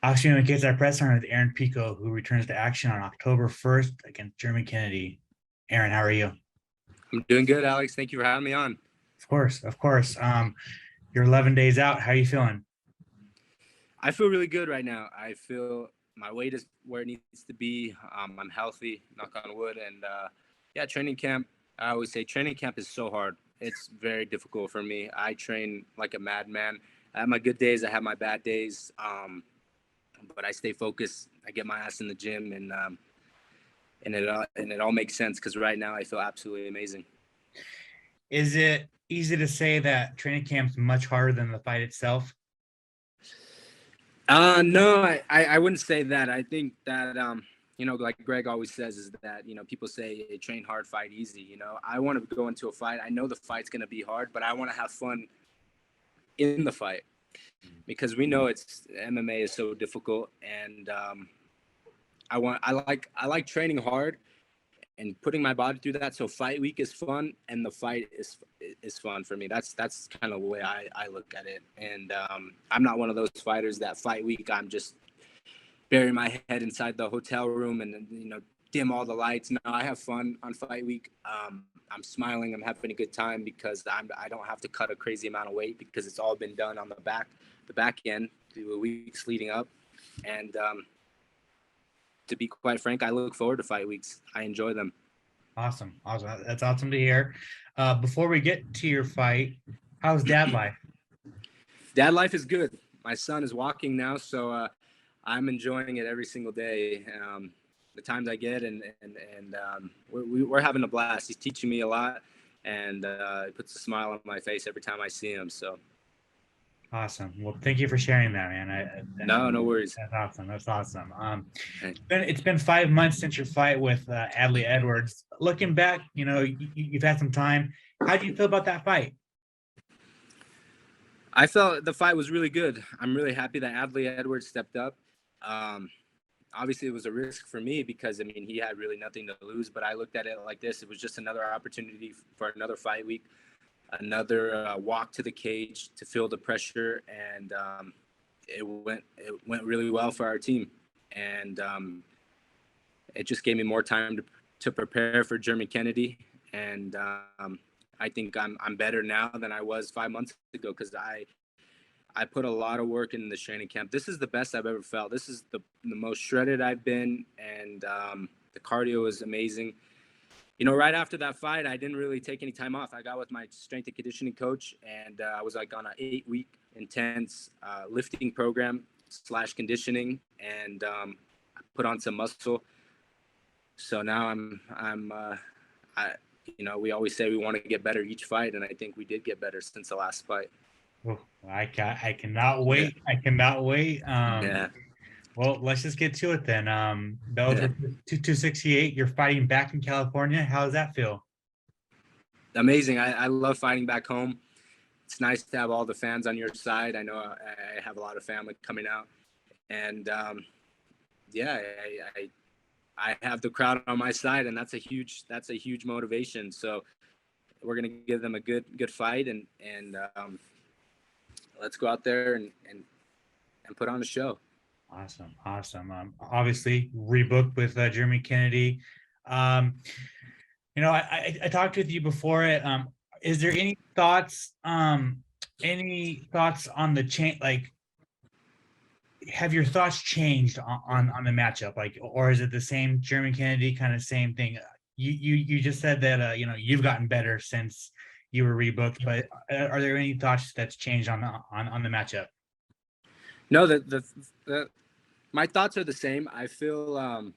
Austrian Kids are press on with Aaron Pico, who returns to action on October 1st against German Kennedy. Aaron, how are you? I'm doing good, Alex. Thank you for having me on. Of course, of course. You're 11 days out. How are you feeling? I feel really good right now. I feel my weight is where it needs to be. I'm healthy, knock on wood. And yeah, training camp, I always say training camp is so hard. It's very difficult for me. I train like a madman. I have my good days, I have my bad days. But I stay focused. I get my ass in the gym, and it all makes sense because right now I feel absolutely amazing. Is it easy to say that training camp's much harder than the fight itself? No, I wouldn't say that. I think that, like Greg always says, is that, people say hey, train hard, fight easy. I want to go into a fight. I know the fight's going to be hard, but I want to have fun in the fight because we know it's MMA is so difficult. And I like training hard and putting my body through that. So fight week is fun and the fight is fun for me. That's kind of the way I look at it. And I'm not one of those fighters that fight week I'm just bury my head inside the hotel room and dim all the lights. No, I have fun on fight week. I'm smiling, I'm having a good time because I don't have to cut a crazy amount of weight because it's all been done on the back end through the weeks leading up. And to be quite frank, I look forward to fight weeks. I enjoy them. Awesome. That's awesome to hear. Before we get to your fight, how's dad life? Dad life is good. My son is walking now, so I'm enjoying it every single day. The times I get, and we're having a blast. He's teaching me a lot, and it puts a smile on my face every time I see him. So Awesome. Well, thank you for sharing that, man. no worries. That's awesome. That's awesome. It's been 5 months since your fight with Adley Edwards. Looking back, you've had some time. How do you feel about that fight? I felt the fight was really good. I'm really happy that Adley Edwards stepped up. Obviously, it was a risk for me because, he had really nothing to lose. But I looked at it like this. It was just another opportunity for another fight week, another walk to the cage to feel the pressure. And it went really well for our team. And it just gave me more time to prepare for German Kennedy. And I think I'm better now than I was 5 months ago because I put a lot of work in the training camp. This is the best I've ever felt. This is the most shredded I've been, and the cardio is amazing. Right after that fight, I didn't really take any time off. I got with my strength and conditioning coach, and I was like on an 8-week intense lifting program / conditioning, and I put on some muscle. So now we always say we want to get better each fight, and I think we did get better since the last fight. Oh, I cannot wait. Yeah. I cannot wait. Yeah. Well, let's just get to it then. Bellator 268, you're fighting back in California. How does that feel? Amazing. I love fighting back home. It's nice to have all the fans on your side. I know I have a lot of family coming out, and I have the crowd on my side, and that's a huge motivation. So we're gonna give them a good fight, and let's go out there and put on a show. Awesome. Obviously rebooked with Jeremy Kennedy. I talked with you before it. Is there any thoughts on the change? Like, have your thoughts changed on the matchup? Like, or is it the same Jeremy Kennedy kind of same thing? You just said that you've gotten better since you were rebooked, but are there any thoughts that's changed on the matchup? No, my thoughts are the same. I feel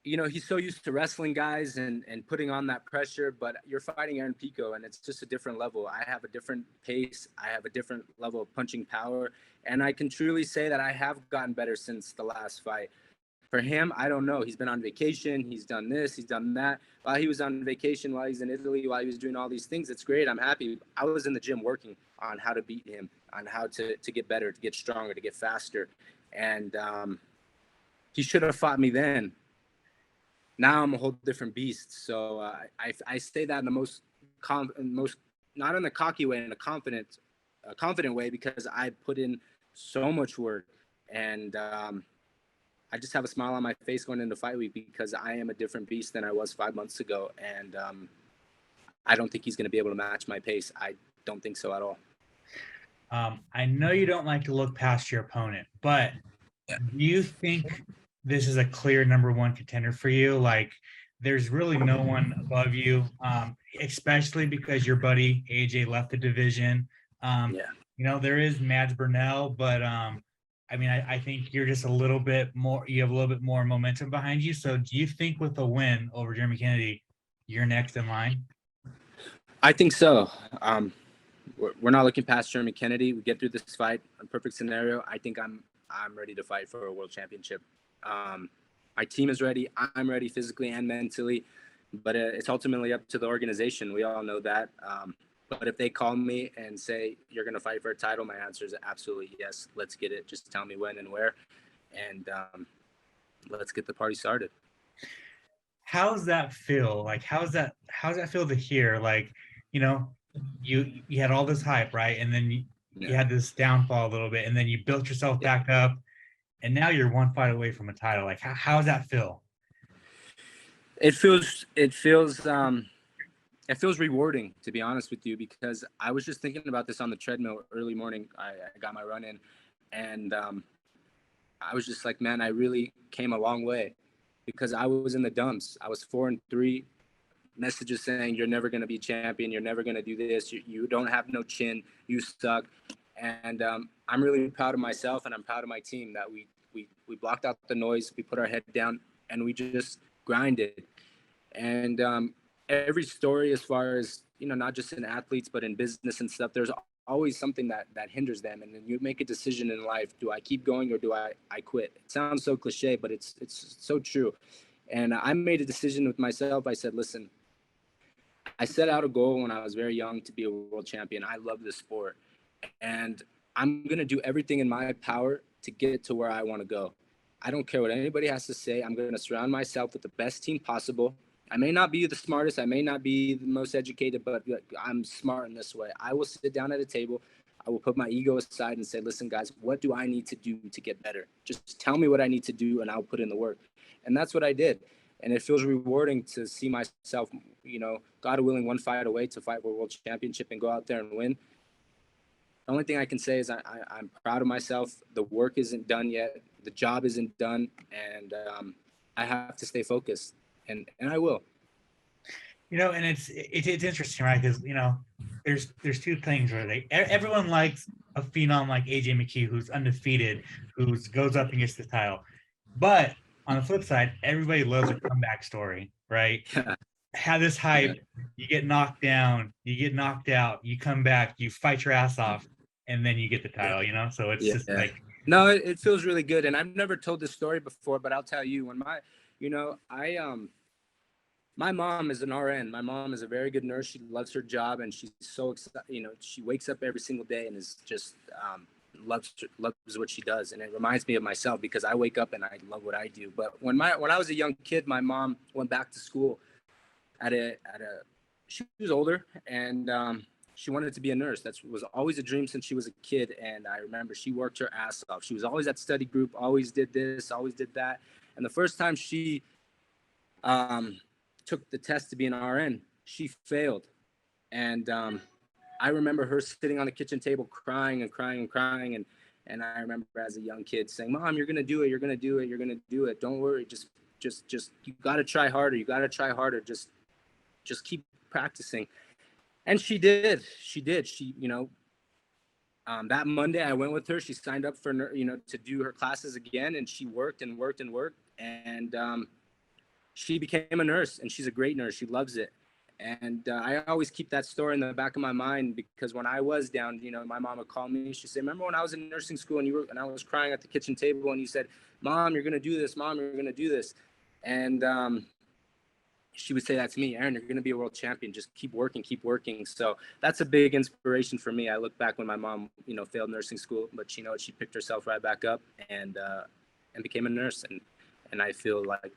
he's so used to wrestling guys and putting on that pressure, but you're fighting Aaron Pico, and it's just a different level. I have a different pace. I have a different level of punching power, and I can truly say that I have gotten better since the last fight. For him, I don't know. He's been on vacation. He's done this. He's done that. While he was on vacation, while he's in Italy, while he was doing all these things, it's great. I'm happy. I was in the gym working on how to beat him, on how to get better, to get stronger, to get faster. And he should have fought me then. Now I'm a whole different beast. So I say that in the most not in a cocky way, in a confident way, because I put in so much work. And I just have a smile on my face going into fight week because I am a different beast than I was 5 months ago. And I don't think he's going to be able to match my pace. I don't think so at all. I know you don't like to look past your opponent, but do you think this is a clear number one contender for you? Like, there's really no one above you, especially because your buddy AJ left the division. Yeah. You know, there is Mads Burnell, but I mean, I think you're just a little bit more, you have a little bit more momentum behind you. So do you think with a win over Jeremy Kennedy, you're next in line? I think so. We're not looking past Jeremy Kennedy. We get through this fight, a perfect scenario. I think I'm ready to fight for a world championship. My team is ready. I'm ready physically and mentally, but it's ultimately up to the organization. We all know that. But if they call me and say, you're going to fight for a title, my answer is absolutely yes. Let's get it. Just tell me when and where. And let's get the party started. How's that feel? Like, how's that feel to hear? Like, you know, you had all this hype, right? And then you had this downfall a little bit, and then you built yourself back up, and now you're one fight away from a title. Like, how does that feel? It feels rewarding, to be honest with you, because I was just thinking about this on the treadmill early morning. I got my run in, and I was just like, man, I really came a long way, because I was in the dumps. I was 4-3, messages saying you're never going to be champion, you're never going to do this, you don't have no chin, you suck. And I'm really proud of myself, and I'm proud of my team that we blocked out the noise, we put our head down, and we just grinded. And every story, as far as, you know, not just in athletes but in business and stuff, there's always something that hinders them, and then you make a decision in life: do I keep going or do I quit? It sounds so cliche, but it's so true. And I made a decision with myself. I said, listen, I set out a goal when I was very young to be a world champion. I love this sport, and I'm going to do everything in my power to get to where I want to go. I don't care what anybody has to say. I'm going to surround myself with the best team possible. I may not be the smartest, I may not be the most educated, but I'm smart in this way. I will sit down at a table, I will put my ego aside and say, listen, guys, what do I need to do to get better? Just tell me what I need to do, and I'll put in the work. And that's what I did. And it feels rewarding to see myself, you know, God willing, one fight away to fight for a world championship and go out there and win. The only thing I can say is I'm proud of myself. The work isn't done yet. The job isn't done. And I have to stay focused. And I will. You know, and it's interesting, right? Because, you know, there's two things where everyone likes a phenom like AJ McKee, who's undefeated, who goes up and gets the title. But on the flip side, everybody loves a comeback story, right? Yeah. Have this hype, you get knocked down, you get knocked out, you come back, you fight your ass off, and then you get the title, you know? So it's just like. No, it feels really good. And I've never told this story before, but I'll tell you, when my mom is an RN. My mom is a very good nurse. She loves her job, and she's so excited. You know, she wakes up every single day and is just loves what she does. And it reminds me of myself, because I wake up and I love what I do. But when I was a young kid, my mom went back to school she was older, and she wanted to be a nurse. That was always a dream since she was a kid. And I remember she worked her ass off. She was always at study group, always did this, always did that. And the first time she took the test to be an RN, she failed. And I remember her sitting on the kitchen table crying and crying and crying. And I remember as a young kid saying, Mom, you're going to do it. You're going to do it. You're going to do it. Don't worry. Just, you got to try harder. You got to try harder. Just keep practicing. And she did. She, you know, that Monday I went with her. She signed up for, you know, to do her classes again. And she worked and worked and worked. And she became a nurse, and she's a great nurse. She loves it. And I always keep that story in the back of my mind, because when I was down, you know, my mom would call me. She'd say, remember when I was in nursing school and I was crying at the kitchen table, and you said, Mom, you're going to do this. Mom, you're going to do this. And she would say that to me, Aaron, you're going to be a world champion. Just keep working, keep working. So that's a big inspiration for me. I look back when my mom, you know, failed nursing school, but you know, she picked herself right back up and became a nurse. And I feel like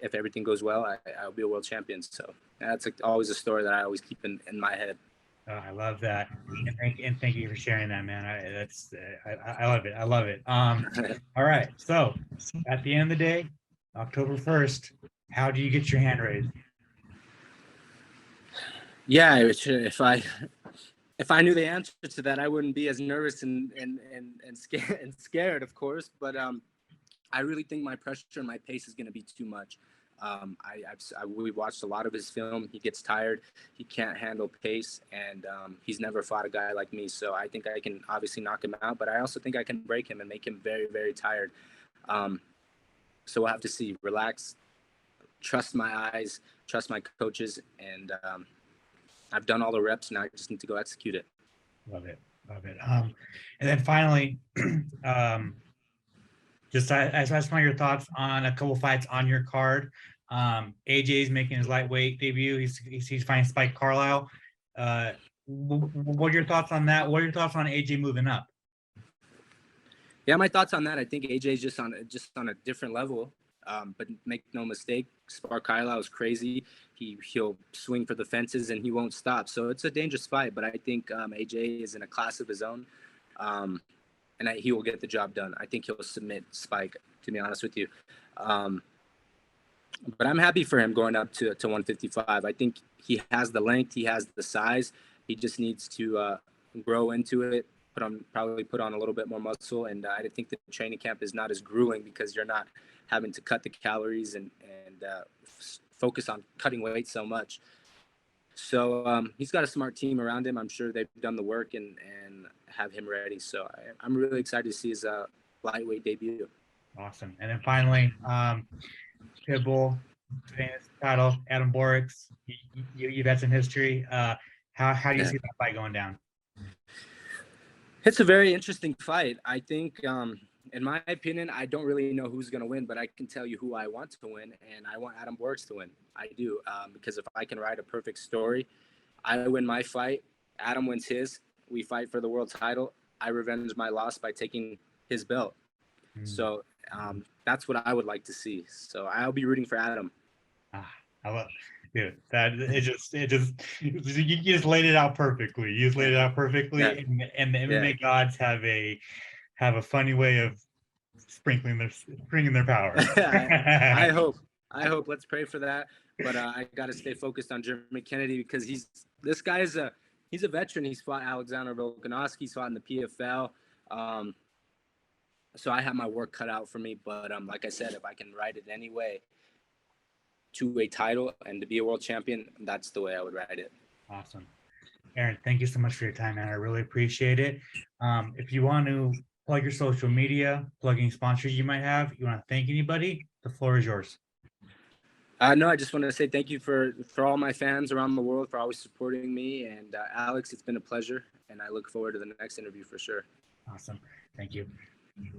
if everything goes well, I'll be a world champion. So that's always a story that I always keep in my head. I love that, and thank you for sharing that, man. I love it. I love it. All right. So at the end of the day, October 1st, how do you get your hand raised? Yeah, if I knew the answer to that, I wouldn't be as nervous and scared, of course. But I really think my pressure and my pace is going to be too much. We watched a lot of his film. He gets tired. He can't handle pace, and he's never fought a guy like me. So I think I can obviously knock him out, but I also think I can break him and make him very, very tired. Um, so we'll have to see. Relax, trust my eyes, trust my coaches, and I've done all the reps. Now I just need to go execute it. Love it. Love it. And then finally, just I just want your thoughts on a couple fights on your card. AJ's making his lightweight debut. He's fighting Spike Carlisle. What are your thoughts on that? What are your thoughts on AJ moving up? Yeah, my thoughts on that. I think AJ is just on a different level. But make no mistake, Spark Carlisle is crazy. He'll swing for the fences and he won't stop. So it's a dangerous fight. But I think AJ is in a class of his own, and he will get the job done. I think he'll submit Spike. To be honest with you, but I'm happy for him going up to 155. I think he has the length, he has the size. He just needs to grow into it. Probably put on a little bit more muscle, and I think the training camp is not as grueling because you're not having to cut the calories and focus on cutting weight so much. So he's got a smart team around him. I'm sure they've done the work and have him ready. So I'm really excited to see his lightweight debut. Awesome. And then finally, Pitbull, famous title, Adam Borix. You've had some history. How do you see that fight going down? It's a very interesting fight. I think, in my opinion, I don't really know who's going to win, but I can tell you who I want to win, and I want Adam Borix to win. I do, because if I can write a perfect story, I win my fight, Adam wins his, we fight for the world title, I revenge my loss by taking his belt. So that's what I would like to see. So I'll be rooting for Adam. I love, dude. You just laid it out perfectly. You just laid it out perfectly, Yeah. and the MMA gods have a funny way of sprinkling their power. I hope. Let's pray for that. But I got to stay focused on Jeremy Kennedy because he's a veteran. He's fought Alexander Volkanovski. He's fought in the PFL. So I have my work cut out for me. But like I said, if I can write it anyway to a title and to be a world champion, that's the way I would write it. Awesome. Aaron, thank you so much for your time, man. I really appreciate it. If you want to plug your social media, plug any sponsors you might have, you want to thank anybody, the floor is yours. No, I just want to say thank you for all my fans around the world for always supporting me. And Alex, it's been a pleasure. And I look forward to the next interview for sure. Awesome. Thank you.